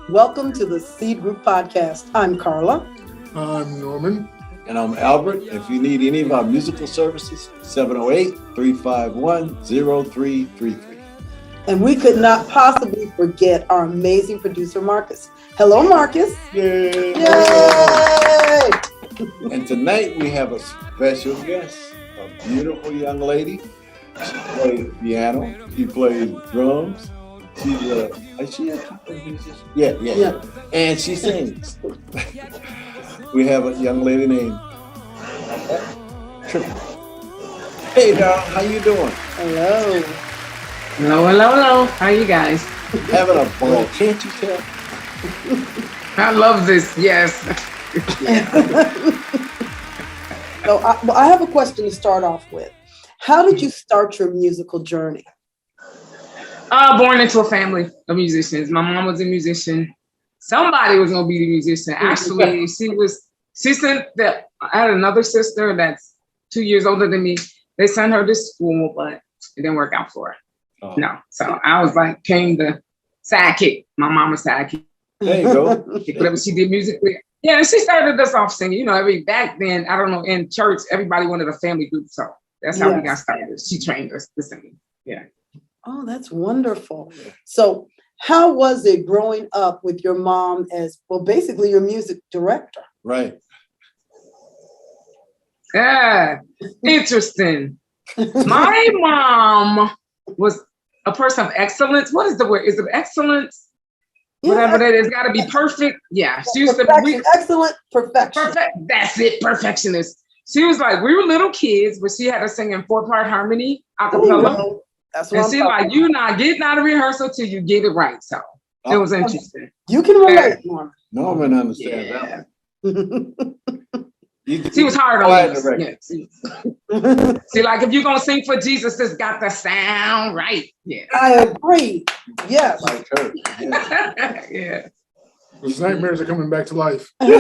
Welcome to the Seed Group Podcast. I'm Carla. I'm Norman. And I'm Albert. If you need any of our musical services, 708-351-0333. And we could not possibly forget our amazing producer, Marcus. Hello, Marcus. Yay! Yay! And tonight we have a special guest, a beautiful young lady. She plays piano. She plays drums. She's is she a musician? Yeah. And she sings. We have a young lady named Paulette Triplett. Hey, dog, how you doing? Hello. Hello. How are you guys? Having a ball, can't you tell? I love this. Yes. So I have a question to start off with. How did you start your musical journey? Born into a family of musicians. My mom was a musician. Somebody was gonna be the musician. Actually, she sent that. I had another sister that's 2 years older than me. They sent her to school, but it didn't work out for her. Oh. No. So I was like, came the sidekick. My mama's sidekick. There you go. Whatever she did musically. Yeah, and she started us off singing. You know, back then, I don't know, in church, everybody wanted a family group. So that's how we got started. She trained us to sing. Yeah. Oh, that's wonderful. So how was it growing up with your mom as, well, basically your music director? Right. Yeah, interesting. My mom was a person of excellence. What is the word? Is it excellence? Yeah, whatever that is, got to be perfect. Yeah, she used to be excellent perfection. Perfect. That's it, perfectionist. She was like, we were little kids, but she had us singing 4-part harmony, a cappella. That's what and she like, you're not getting out of rehearsal till you get it right. So it was interesting. You can relate, Norman. Norman understands that one. She was hard on us. Yeah, see, like if you're gonna sing for Jesus, it's got to sound right. Yeah, I agree. Yes. Like her. Yeah. Those nightmares are coming back to life. Do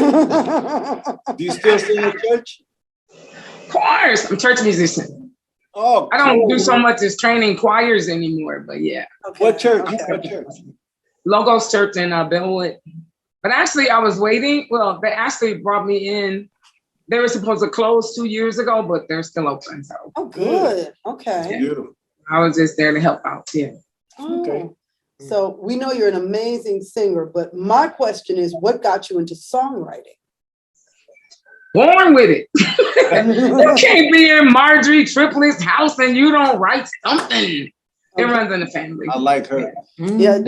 you still sing in church? Of course, I'm a church musician. Oh, I don't do so much as training choirs anymore, but yeah. Okay. What church? Okay. What church? Logos Church in Bellwood. But actually, I was waiting. Well, they actually brought me in. They were supposed to close 2 years ago, but they're still open. So. Oh, good. Okay. Yeah. Beautiful. I was just there to help out. Yeah. Oh. Okay. So we know you're an amazing singer, but my question is, what got you into songwriting? Born with it. You can't be in Marjorie Triplett's house and you don't write something. It runs in the family. I like her. Yeah.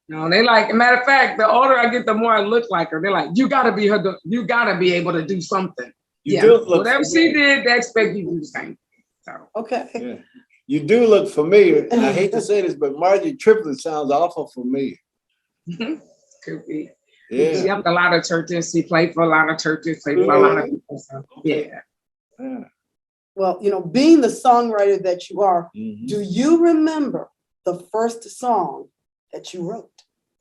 No, they like, matter of fact, the older I get, the more I look like her. They're like, you gotta be her, you gotta be able to do something. You do look whatever she did, they expect you to do the same. So okay. Yeah. You do look familiar. And I hate to say this, but Marjorie Triplett sounds awful familiar. Could be. Yeah. She helped a lot of churches. She played for a lot of churches, played for a lot of people. So, yeah. Well, being the songwriter that you are, do you remember the first song that you wrote?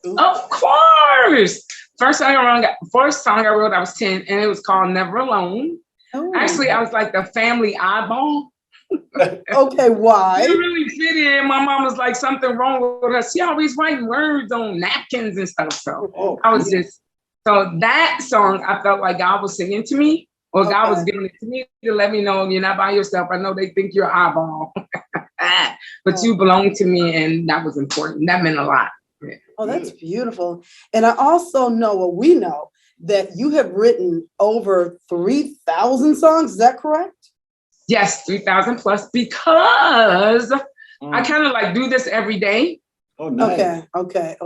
Ooh. Of course. First song I wrote, I was 10, and it was called Never Alone. Oh. Actually, I was like the family eyeball. Okay, why? It really fit in. My mom was like, something wrong with her. She always writing words on napkins and stuff. So I was so that song, I felt like God was singing to me, or God was giving it to me to let me know you're not by yourself. I know they think you're eyeball, but you belong to me, and that was important. That meant a lot. Yeah. Oh, that's beautiful. And I also know, we know that you have written over 3,000 songs. Is that correct? Yes, 3,000 plus, because I kind of like do this every day. Oh, nice. Okay.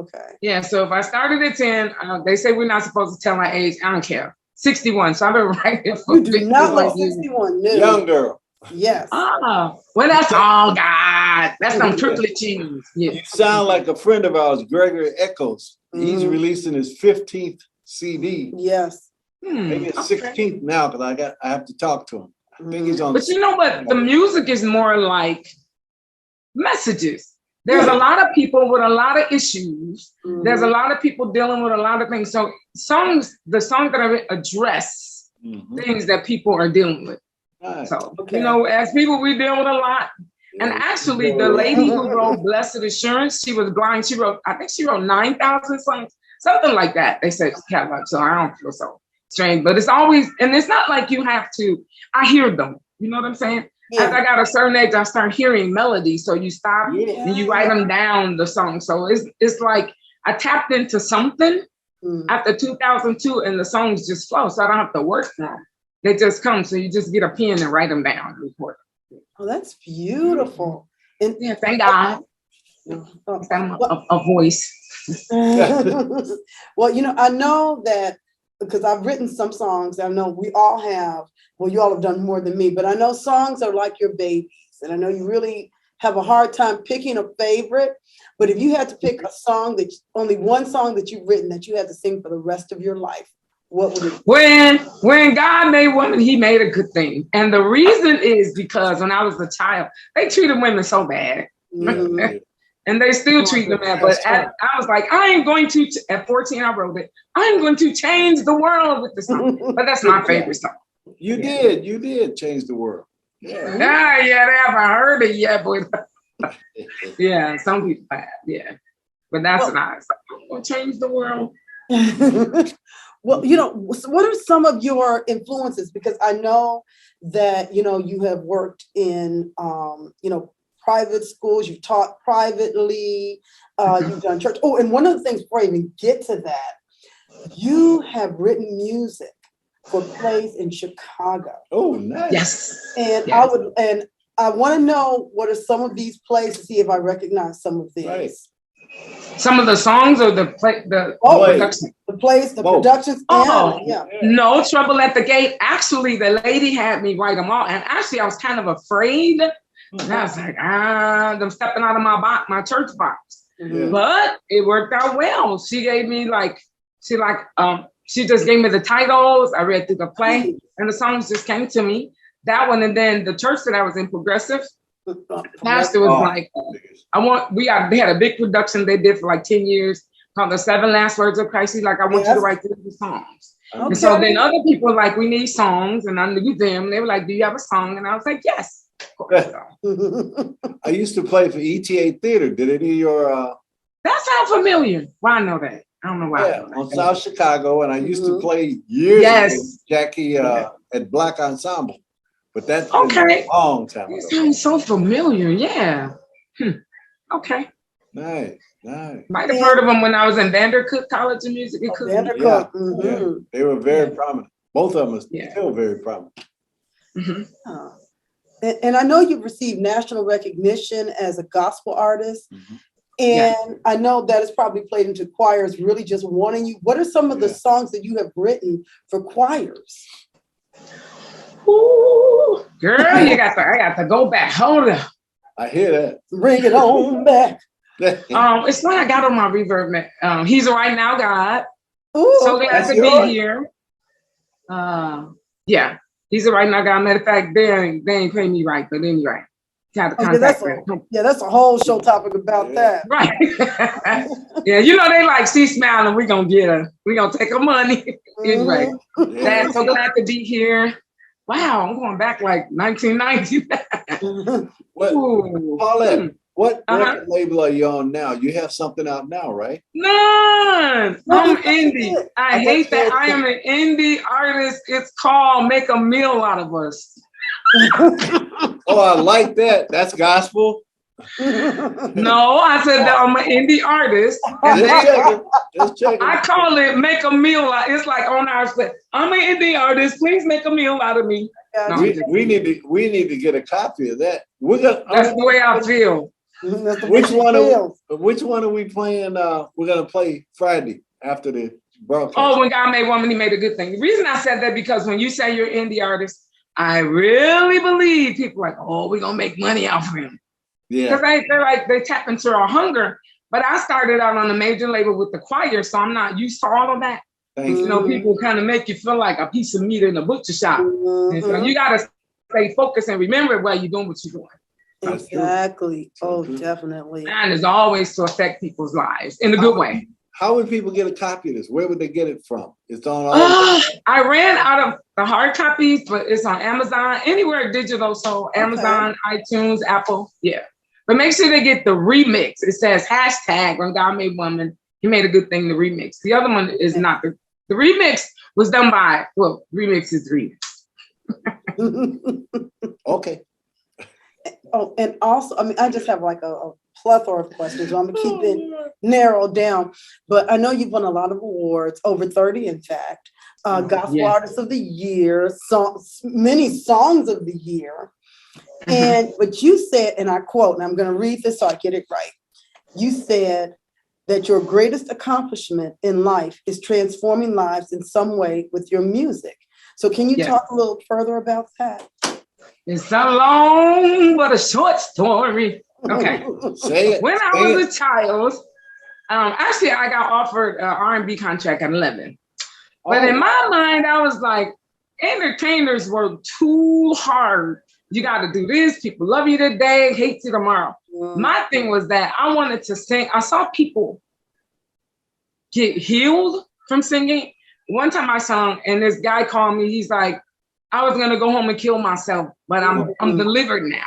Yeah, so if I started at 10, they say we're not supposed to tell my age. I don't care. 61. So I've been writing for you do not look 61, no. Young girl. Yes. Oh, well, that's all God. That's some Triplett cheese. Yeah. You sound like a friend of ours, Gregory Echoes. He's releasing his 15th CD. Yes. Maybe it's 16th now, because I have to talk to him. I think he's on. But you know what? The music is more like messages. There's a lot of people with a lot of issues. There's a lot of people dealing with a lot of things. So the songs that I address things that people are dealing with. Right. So, as people, we deal with a lot. And actually, the lady who wrote Blessed Assurance, she was blind. I think she wrote 9,000 songs, something like that. They said catalog, so I don't feel so strange. But it's always, and it's not like you have to, I hear them. You know what I'm saying? Yeah. As I got a certain age, I start hearing melodies. So you stop and you write them down, the song. So it's like I tapped into something after 2002 and the songs just flow. So I don't have to work for them. They just come. So you just get a pen and write them down and record them. Oh, that's beautiful. And yeah, thank God. A voice. Well, you know, I know that because I've written some songs. I know we all have. Well, you all have done more than me, but I know songs are like your babies. And I know you really have a hard time picking a favorite. But if you had to pick a song only one song that you've written that you had to sing for the rest of your life, what would it be? When God made women, he made a good thing. And the reason is because when I was a child, they treated women so bad. Mm-hmm. And they still treat them bad. But I was like, I am going to, at 14, I wrote it, I'm going to change the world with the song. But that's my favorite song. You did change the world. Yeah, they haven't heard it yet, but yeah, some people have, yeah. But that's nice. I'm gonna change the world. Well, you know, what are some of your influences? Because I know that, you know, you have worked in, you know, private schools, you've taught privately, you've done church. Oh, and one of the things before I even get to that, you have written music for plays in Chicago. Oh, nice. Yes. And yes. I want to know what are some of these plays to see if I recognize some of these. Right. Some of the songs or the production? The plays, the productions. Oh, yeah. No Trouble at the Gate. Actually, the lady had me write them all. And actually, I was kind of afraid. And I was like, I'm stepping out of my church box. Mm-hmm. But it worked out well. She gave me she just gave me the titles. I read through the play and the songs just came to me. That one. And then the church that I was in, Progressive, pastor was like, they had a big production they did for like 10 years called The 7 Last Words of Christ. He's like, I want you to write the songs. Okay. And so then other people were like, we need songs. And I knew them. They were like, do you have a song? And I was like, yes. Of course. I used to play for ETA Theater. Did any of your... That sounds familiar. Why I know that? I don't know why. Yeah, on South Chicago. And I used to play years ago, Jackie at Black Ensemble. But that's been a long time ago. It sounds so familiar. Yeah. Okay. Nice. Might have heard of them when I was in Vandercook College of Music and Cooking. Vandercook. Yeah. Yeah. They were very prominent. Both of them are still very prominent. Mm-hmm. And I know you've received national recognition as a gospel artist. Mm-hmm. And I know that it's probably played into choirs really just wanting you. What are some of the songs that you have written for choirs? Ooh, girl, I got to go back. Hold up. I hear that. Bring it on back. It's what I got on my reverb. He's a Right Now God. Ooh, so glad to be here. Yeah, he's a Right Now God. Matter of fact, they ain't pay me right, but anyway. That's a whole show topic about that. Right. Yeah, you know they like see smiling. We're gonna take her money. Anyway, so glad to be here. Wow, I'm going back like 1990. Paulette, what record label are you on now? You have something out now, right? None. I'm indie. I hate that. I am an indie artist. It's called Make a Meal Out of Us. Oh, I like that. That's gospel. No, I said that I'm an indie artist. Just checking. I call it Make a Meal Out. It's like on our set. I'm an indie artist. Please make a meal out of me. No, we need to get a copy of that. That's the way I feel. Which one are we playing? We're gonna play Friday after the broadcast. Oh, when God made woman, he made a good thing. The reason I said that because when you say you're an indie artist, I really believe people are like, oh, we're gonna make money off of him. Yeah. Because they tap into our hunger. But I started out on a major label with the choir, so I'm not used to all of that. Thanks. You know, people kind of make you feel like a piece of meat in a butcher shop. And so you gotta stay focused and remember while you're doing what you're doing. Exactly. Oh, definitely. And is always to affect people's lives in a good way. How would people get a copy of this? Where would they get it from? It's on all. I ran out of the hard copies, but it's on Amazon, anywhere digital. So Amazon, iTunes, Apple. Yeah. But make sure they get the remix. It says hashtag when God made woman. He made a good thing, the remix. The other one is not. The remix was done by, well, remix is remix. Okay. Oh, and also, I mean, I just have like a plethora of questions. So I'm gonna keep it narrowed down. But I know you've won a lot of awards, over 30, in fact. Gospel Artist of the Year, many songs of the year. And but you said, and I quote, and I'm gonna read this so I get it right. You said that your greatest accomplishment in life is transforming lives in some way with your music. So can you talk a little further about that? It's a long but a short story. Okay. Say it. When I was a child, actually I got offered an R&B contract at 11. But in my mind, I was like, entertainers were too hard. You got to do this. People love you today, hate you tomorrow. My thing was that I wanted to sing. I saw people get healed from singing. One time I sung and this guy called me. He's like, I was going to go home and kill myself, but I'm delivered now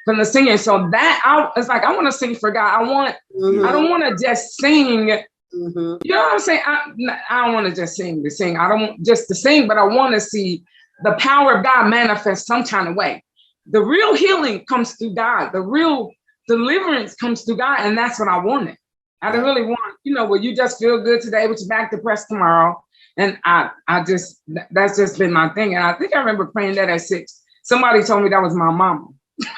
from the singing. So that it's like, I want to sing for God. I don't want to just sing. You know what I'm saying? I don't want to just sing to sing. I don't want just to sing, but I want to see the power of God manifest some kind of way. The real healing comes through God. The real deliverance comes through God. And that's what I wanted. I didn't really want, where you just feel good today, but you're back depressed tomorrow. And that's just been my thing. And I think I remember praying that at 6. Somebody told me that was my mama.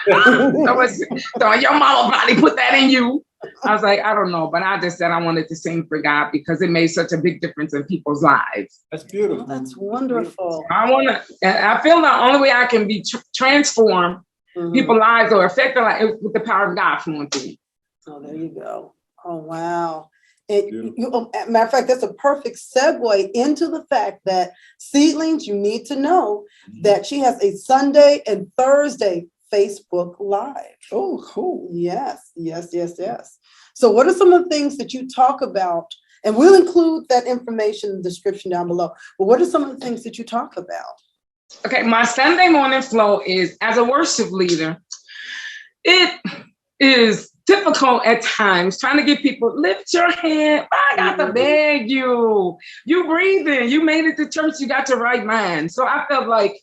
So your mama probably put that in you. I was like, I don't know. But I just said I wanted to sing for God because it made such a big difference in people's lives. That's beautiful. That's wonderful. I feel the only way I can be transform people's lives or affect their life with the power of God flowing through me. Oh, there you go. Oh, wow. Matter of fact, that's a perfect segue into the fact that Seedlings, you need to know that she has a Sunday and Thursday Facebook Live. Oh, cool. Yes. So what are some of the things that you talk about? And we'll include that information in the description down below. But what are some of the things that you talk about? Okay, my Sunday morning flow is, as a worship leader, it is difficult at times trying to get people, lift your hand. I got to beg you. You breathing. You made it to church. You got your right mind. So I felt like,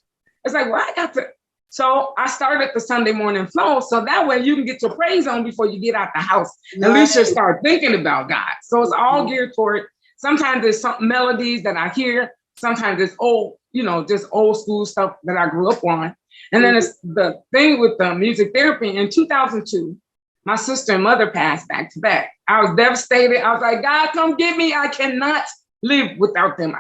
it's like, well, I got to. So I started the Sunday morning flow. So that way you can get your praise on before you get out the house. At least you start thinking about God. So it's all geared toward, sometimes there's some melodies that I hear. Sometimes it's old, just old school stuff that I grew up on. And then it's the thing with the music therapy. In 2002, my sister and mother passed back to back. I was devastated. I was like, God, come get me. I cannot live without them.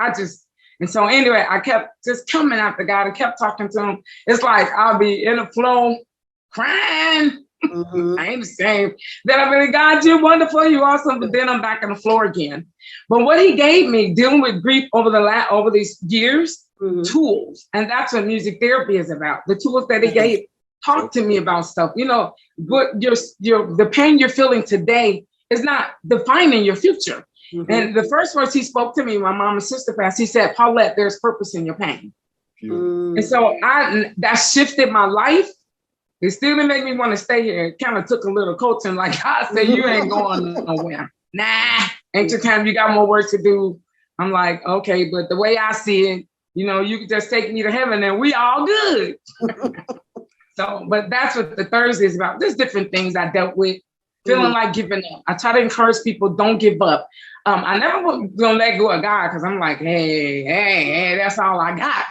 And so anyway, I kept just coming after God and kept talking to him. It's like I'll be in a flow crying. I ain't the same. Then I'm like, God, you're wonderful. You're awesome. But then I'm back on the floor again. But what he gave me dealing with grief over these years, tools. And that's what music therapy is about. The tools that he gave. Talk to me about stuff. But the pain you're feeling today is not defining your future. And the first words he spoke to me, my mom and sister passed, he said, Paulette, there's purpose in your pain. And so that shifted my life. It still didn't make me want to stay here. It kind of took a little coaching, like God said, you ain't going nowhere. Nah, ain't your time. You got more work to do. I'm like, okay, but the way I see it, you can just take me to heaven and we all good. So, but that's what the Thursday is about. There's different things I dealt with, feeling like giving up. I try to encourage people, don't give up. I never was gonna let go of God because I'm like, hey, that's all I got.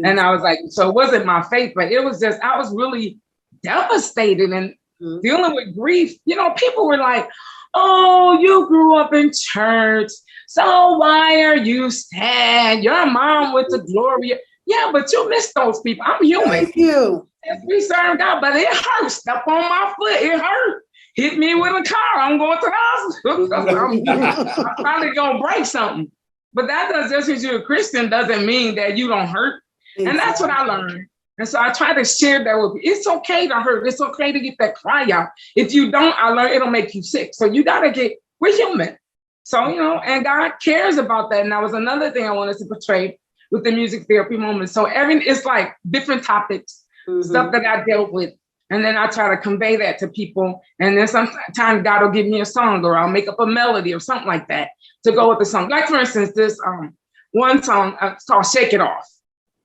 And I was like, so it wasn't my faith, but it was just, I was really devastated and dealing with grief. People were like, oh, you grew up in church, so why are you sad? Your mom went to glory. Yeah, but you missed those people. I'm human. Thank you. We serve God, but it hurts. Step on my foot, it hurt. Hit me with a car, I'm going to the hospital. I'm probably gonna break something. But that does, just because you're a Christian doesn't mean that you don't hurt. Exactly. And that's what I learned. And so I try to share that with you. It's okay to hurt. It's okay to get that cry out. If you don't, I learned it'll make you sick. So you gotta we're human. So, and God cares about that. And that was another thing I wanted to portray with the music therapy moment. So it's like different topics, stuff that I dealt with. And then I try to convey that to people. And then sometimes God will give me a song, or I'll make up a melody or something like that to go with the song. Like, for instance, this one song, it's called Shake It Off.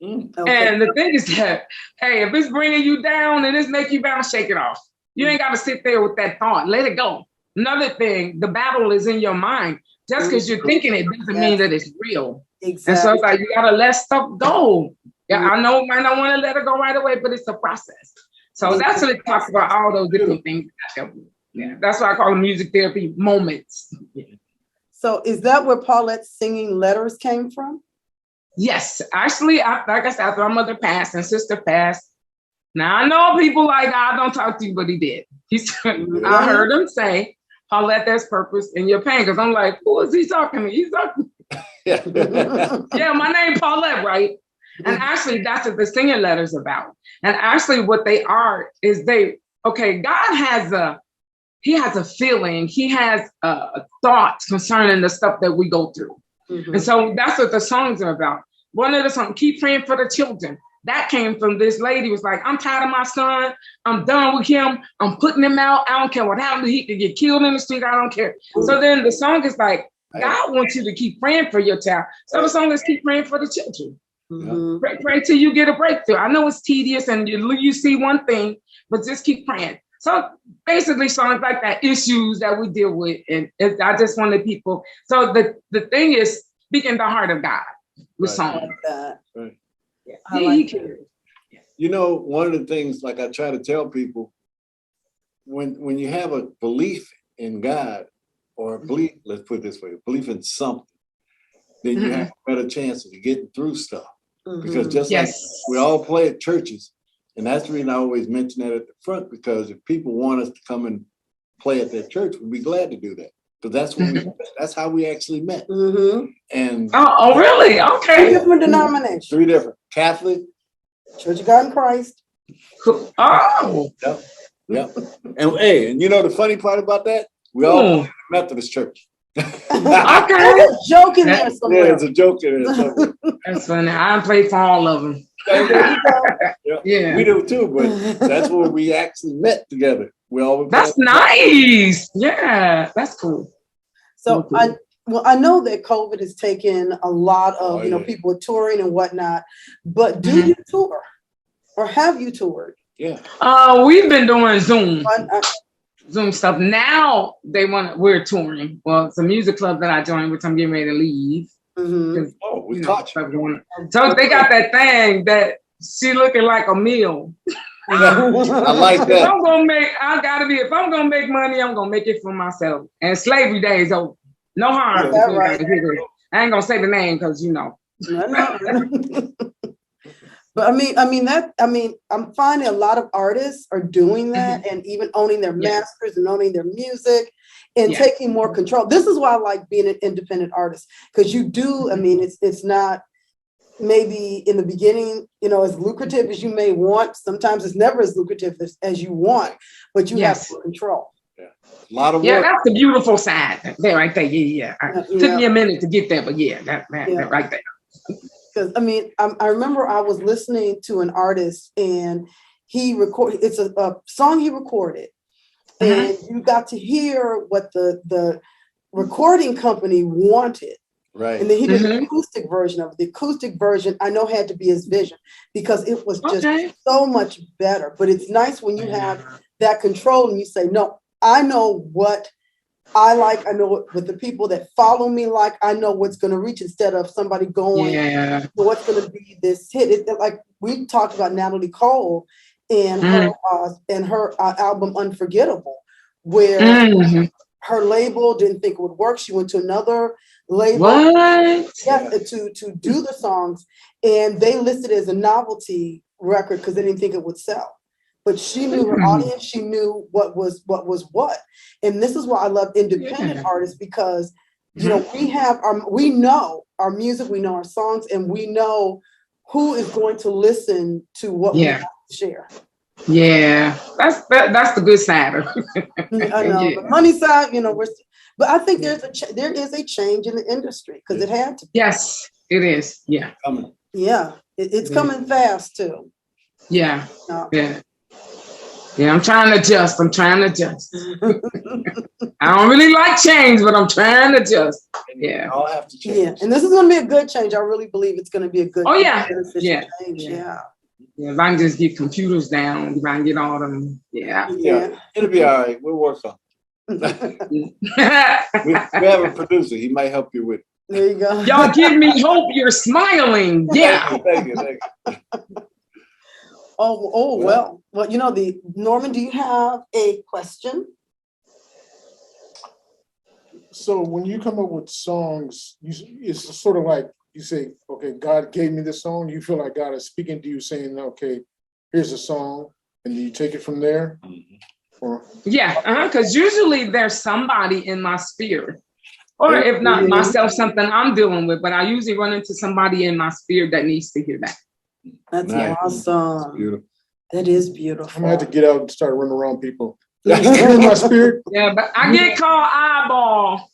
Okay. And the thing is that, hey, if it's bringing you down and it's making you bounce, shake it off. You ain't got to sit there with that thought. Let it go. Another thing, the battle is in your mind. Just because you're thinking it doesn't mean that it's real. Exactly. And so it's like, you got to let stuff go. Yeah, I know you might not want to let it go right away, but it's a process. So that's what it talks about, all those different things. Yeah, that's why I call them music therapy moments. Yeah. So is that where Paulette's singing letters came from? Yes, actually, like I said, after my mother passed and sister passed. Now I know people like, I don't talk to you, but he did. I heard him say, Paulette, there's purpose in your pain. Because I'm like, who is he talking to? He's talking. Yeah, my name Paulette, right? And actually, that's what the singing letters about. And actually, what they are is God has a feeling. He has thoughts concerning the stuff that we go through. And so that's what the songs are about. One of the songs, Keep Praying for the Children. That came from this lady who was like, I'm tired of my son. I'm done with him. I'm putting him out. I don't care what happens. He could get killed in the street. I don't care. So then the song is like, God wants you to keep praying for your child. So the song is Keep Praying for the Children. Pray till you get a breakthrough. I know it's tedious and you see one thing, but just keep praying. So basically songs like that, issues that we deal with. And I just wanted people. So the thing is speaking the heart of God with songs. Right. He cares. One of the things, like I try to tell people, when you have a belief in God, or a belief, let's put it this way, a belief in something, then you have a better chance of getting through stuff. Because just like we all play at churches, and that's the reason I always mention that at the front, because if people want us to come and play at their church, we'd be glad to do that. But that's how we actually met. And really? Okay. 3 different denominations. 3 different. Catholic, Church of God in Christ. Oh. Yep. And hey, and the funny part about that? We all play in the Methodist church. There's a joke in there somewhere. Yeah, it's a joke in there somewhere. That's funny. I play for all of them. Yeah, we do too, but that's where we actually met together. That's nice. Yeah, that's cool. So I know that COVID has taken a lot of people touring and whatnot, but do you tour, or have you toured? Yeah. We've been doing Zoom stuff. Now we're touring. Well, it's a music club that I joined, which I'm getting ready to leave. We taught you. So they got that thing that she looking like a meal. I like that. If I'm gonna make money, I'm gonna make it for myself. And slavery days over. No harm. Right? I ain't gonna say the name because But I'm finding a lot of artists are doing that and even owning their masters and owning their music and taking more control. This is why I like being an independent artist, because you do, it's not maybe in the beginning, as lucrative as you may want. Sometimes it's never as lucrative as you want, but you have control. Yeah. A lot of work. Yeah, that's the beautiful side there, right there. Yeah. Took me a minute to get there, but that right there. Because I remember I was listening to an artist and he recorded. It's a song he recorded, and you got to hear what the recording company wanted. Right. And then he did an acoustic version of it. The acoustic version I know had to be his vision, because it was just so much better. But it's nice when you have that control and you say, no, I know what I like. I know what the people that follow me like. I know what's going to reach, instead of somebody going, what's going to be this hit. Like we talked about Natalie Cole and her album Unforgettable, where her label didn't think it would work. She went to another label to do the songs, and they listed it as a novelty record because they didn't think it would sell. But she knew her audience. She knew what was what. And this is why I love independent artists, because we know our music, we know our songs, and we know who is going to listen to what we have to share. Yeah, that's the good side of it. I know Yeah. the money side, but I think there is a change in the industry because it had to. Yes, it is. Yeah. Coming. Yeah, it's coming fast too. Yeah. No. Yeah. Yeah, I'm trying to adjust. I don't really like change, but I'm trying to adjust. Yeah. I'll have to change. Yeah, and this is going to be a good change. I really believe it's going to be a good, beneficial change. Yeah. Yeah, if I can just get computers down, if I can get all them, Yeah, it'll be all right. We'll work on it. we have a producer. He might help you with it. There you go. Y'all give me hope. You're smiling. Yeah. Thank you. Well, Norman, do you have a question? So when you come up with songs, it's sort of like you say, okay, God gave me this song. You feel like God is speaking to you saying, okay, here's a song. And do you take it from there? Or? Yeah, because usually there's somebody in my sphere. Or if not myself, something I'm dealing with. But I usually run into somebody in my sphere that needs to hear that. That's nice. Awesome. That's beautiful. That is beautiful. I'm gonna have to get out and start running around people. In my spirit. Yeah, but I get called eyeball.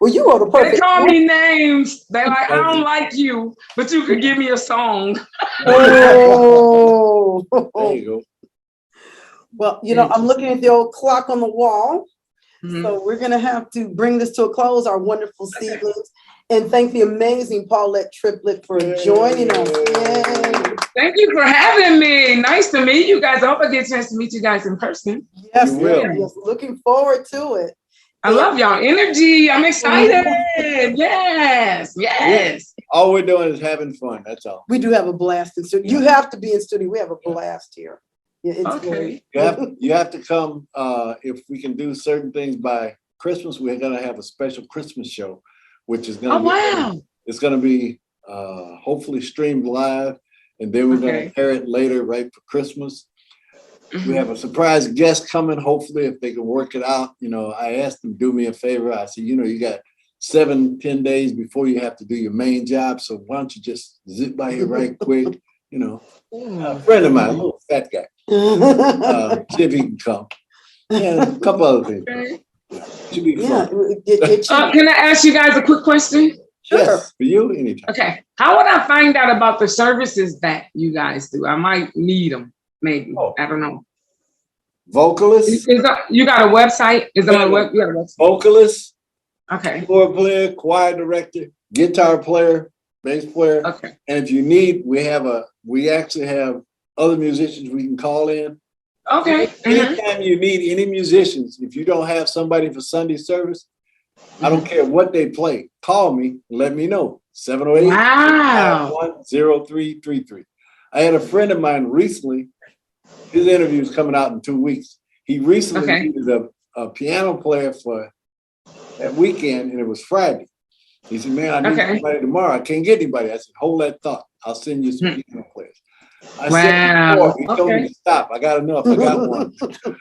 Well, you are the perfect. They call me names. They're like, I don't like you, but you could give me a song. Oh. There you go. Well, I'm looking at the old clock on the wall. Mm-hmm. So we're going to have to bring this to a close, our wonderful Seedlings, and thank the amazing Paulette Triplett for joining us. Yay. Thank you for having me. Nice to meet you guys. I hope I get a chance to meet you guys in person. Yes, You will. yes. Looking forward to it. I love y'all energy. I'm excited. Yes. All we're doing is having fun. That's all. We do have a blast in studio. You have to be in studio. We have a blast here. Yeah, it's Okay. You have to come. If we can do certain things by Christmas, we're gonna have a special Christmas show, which is gonna it's gonna be hopefully streamed live, and then we're gonna air it later right for Christmas. Mm-hmm. We have a surprise guest coming, hopefully, if they can work it out. I asked them to do me a favor. I said, you got 7-10 days before you have to do your main job, so why don't you just zip by here right quick? A friend of mine, a little fat guy. See if he can come. Yeah, a couple other things. Should be fun. Can I ask you guys a quick question? Sure. Yes, for you, anytime. Okay. How would I find out about the services that you guys do? I might need them, maybe. I don't know. Vocalist. You got a website? Is that a web? You got a website? Vocalist. Okay. Keyboard player, choir director, guitar player, bass player. Okay. And if you need, we actually have other musicians we can call in. Okay. Anytime you need any musicians, if you don't have somebody for Sunday service, I don't care what they play. Call me, let me know. 708-551-0333. I had a friend of mine recently, his interview is coming out in 2 weeks. He recently needed a piano player for that weekend, and it was Friday. He said, man, I need somebody tomorrow. I can't get anybody. I said, hold that thought. I'll send you some piano players. I said before, he told me to stop. I got enough. I got one.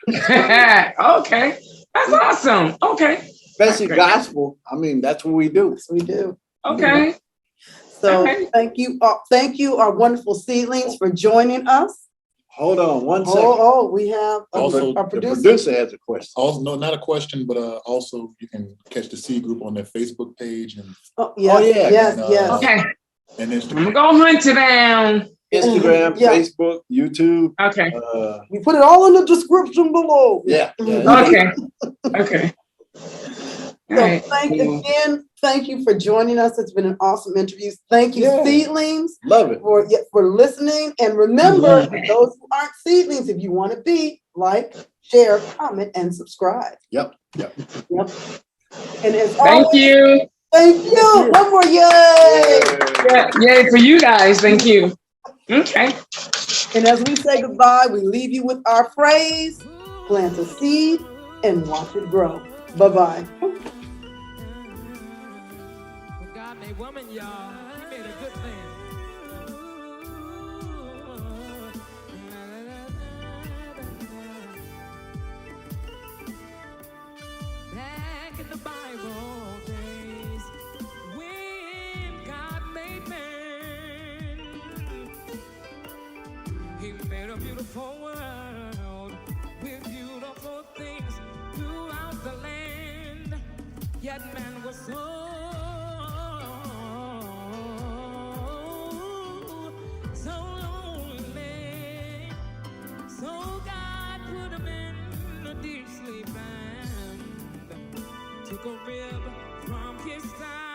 Okay. That's awesome. Okay. Especially gospel. I mean, that's what we do. Yes, we do. Okay. So thank you, our wonderful Seedlings, for joining us. Hold on 1 second. We have Also, our producer. The producer has a question. Also, no, not a question, but also you can catch the C Group on their Facebook page and Yes. Okay. and I'm Instagram. gonna go hunt it down. Instagram, Facebook, YouTube. Okay. We put it all in the description below. Yeah. Okay. So thank you for joining us. It's been an awesome interview. Thank you, Seedlings. Love it. For listening. And remember, for those who aren't Seedlings, if you want to be, like, share, comment, and subscribe. Yep. And as Thank always, you. Thank you. One more yay. Yay for you guys. Thank you. Okay. And as we say goodbye, we leave you with our phrase: plant a seed and watch it grow. Bye-bye. God made woman, y'all. He made a good thing. Back in the Bible days, when God made man, took a rib from his side.